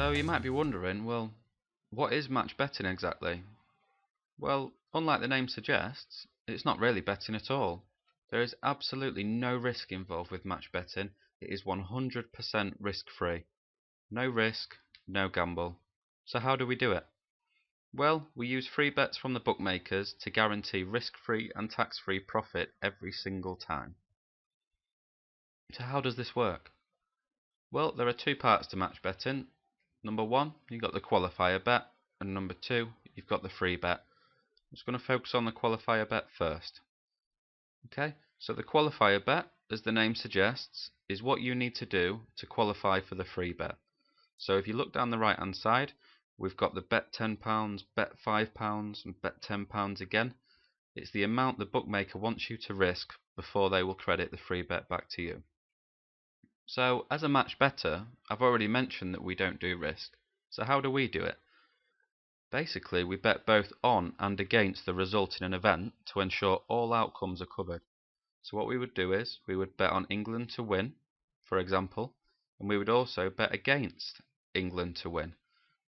So you might be wondering, well, what is match betting exactly? Well, unlike the name suggests, it's not really betting at all. There is absolutely no risk involved with match betting. It is 100% risk-free. No risk, no gamble. So how do we do it? Well, we use free bets from the bookmakers to guarantee risk-free and tax-free profit every single time. So how does this work? Well, there are two parts to match betting. Number one, you've got the qualifier bet, and number two, you've got the free bet. I'm just going to focus on the qualifier bet first. Okay, so the qualifier bet, as the name suggests, is what you need to do to qualify for the free bet. So if you look down the right hand side, we've got the bet £10, bet £5, and bet £10 again. It's the amount the bookmaker wants you to risk before they will credit the free bet back to you. So as a match better, I've already mentioned that we don't do risk. So how do we do it? Basically, we bet both on and against the result in an event to ensure all outcomes are covered. So what we would do is, we would bet on England to win, for example, and we would also bet against England to win,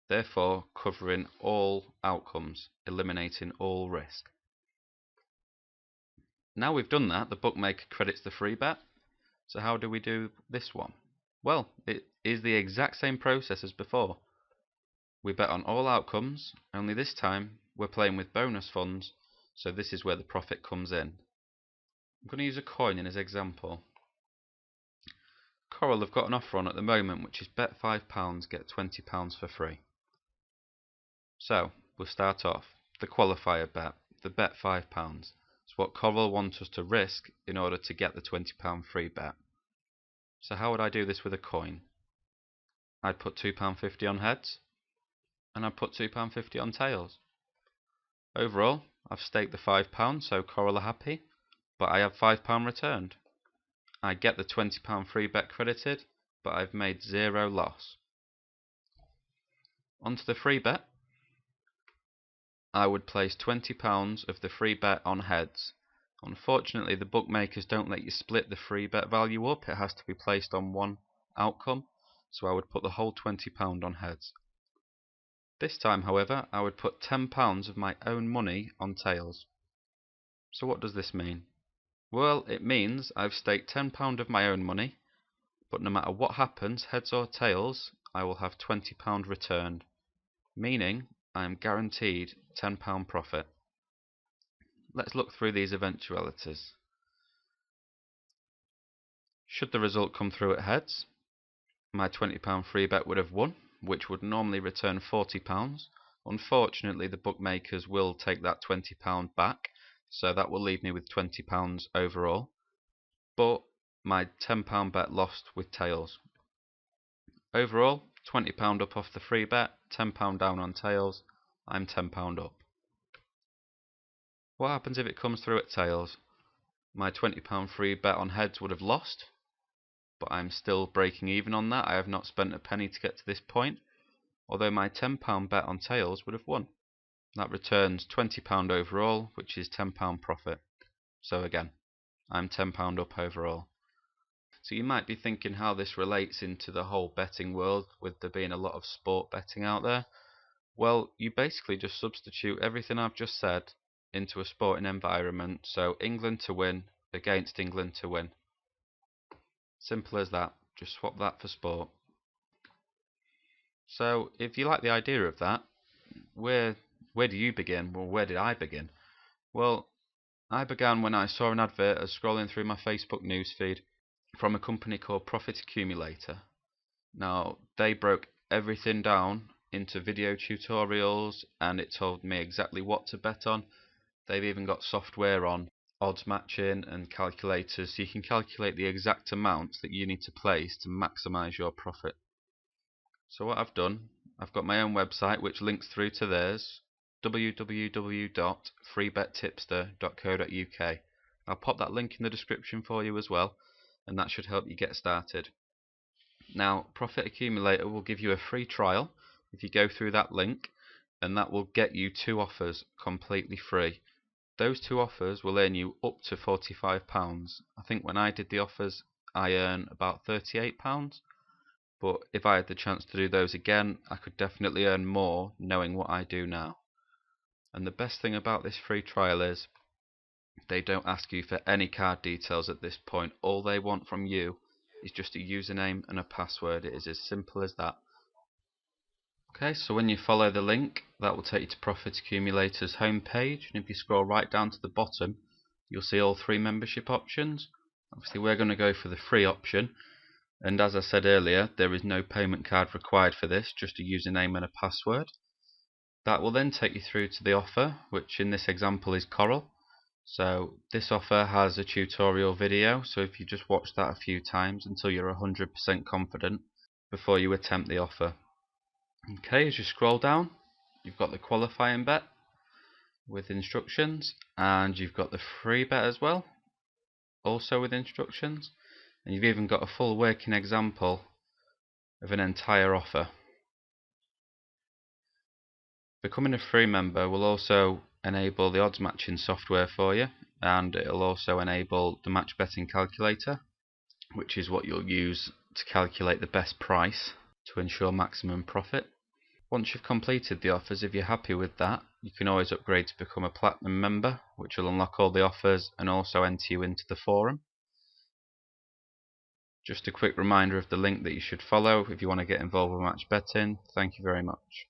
therefore covering all outcomes, eliminating all risk. Now we've done that, the bookmaker credits the free bet. So how do we do this one? Well, it is the exact same process as before. We bet on all outcomes, only this time we're playing with bonus funds, so this is where the profit comes in. I'm going to use a coin in as example. Coral have got an offer on at the moment, which is bet £5, get £20 for free. So we'll start off the qualifier bet, the bet £5. It's what Coral wants us to risk in order to get the £20 free bet. So how would I do this with a coin? I'd put £2.50 on heads, and I'd put £2.50 on tails. Overall, I've staked the £5, so Coral are happy, but I have £5 returned. I get the £20 free bet credited, but I've made zero loss. Onto the free bet. I would place £20 of the free bet on heads. Unfortunately, the bookmakers don't let you split the free bet value up. It has to be placed on one outcome, so I would put the whole £20 on heads. This time, however, I would put £10 of my own money on tails. So what does this mean? Well, it means I've staked £10 of my own money, but no matter what happens, heads or tails, I will have £20 returned, meaning I am guaranteed £10 profit. Let's look through these eventualities. Should the result come through at heads, my £20 free bet would have won, which would normally return £40. Unfortunately, the bookmakers will take that £20 back, so that will leave me with £20 overall. But my £10 bet lost with tails. Overall, £20 up off the free bet, £10 down on tails, I'm £10 up. What happens if it comes through at tails? My £20 free bet on heads would have lost, but I'm still breaking even on that. I have not spent a penny to get to this point, although my £10 bet on tails would have won. That returns £20 overall, which is £10 profit. So again, I'm £10 up overall. So you might be thinking how this relates into the whole betting world, with there being a lot of sport betting out there. Well, you basically just substitute everything I've just said into a sporting environment. So England to win against England to win. Simple as that. Just swap that for sport. So if you like the idea of that, where do you begin? Well, where did I begin? Well, I began when I saw an advert as scrolling through my Facebook newsfeed from a company called Profit Accumulator. Now, they broke everything down into video tutorials, and it told me exactly what to bet on. They've even got software on odds matching and calculators, so you can calculate the exact amounts that you need to place to maximize your profit. So what I've done, I've got my own website which links through to theirs, www.freebettipster.co.uk. I'll pop that link in the description for you as well, and that should help you get started. Now, Profit Accumulator will give you a free trial if you go through that link, and that will get you 2 offers completely free. Those 2 offers will earn you up to £45. I think when I did the offers, I earned about £38. but if I had the chance to do those again, I could definitely earn more knowing what I do now. And the best thing about this free trial is they don't ask you for any card details at this point. All they want from you is just a username and a password. It is as simple as that. Okay, so when you follow the link, that will take you to Profit Accumulator's homepage, and if you scroll right down to the bottom, you'll see all three membership options. Obviously we're going to go for the free option, and as I said earlier, there is no payment card required for this, just a username and a password. That will then take you through to the offer, which in this example is Coral. So this offer has a tutorial video, so if you just watch that a few times until you're 100% confident before you attempt the offer. Okay, as you scroll down, you've got the qualifying bet with instructions, and you've got the free bet as well, also with instructions, and you've even got a full working example of an entire offer. Becoming a free member will also enable the odds matching software for you, and it'll also enable the match betting calculator, which is what you'll use to calculate the best price to ensure maximum profit. Once you've completed the offers, if you're happy with that, you can always upgrade to become a platinum member, which will unlock all the offers and also enter you into the forum. Just a quick reminder of the link that you should follow if you want to get involved with match betting. Thank you very much.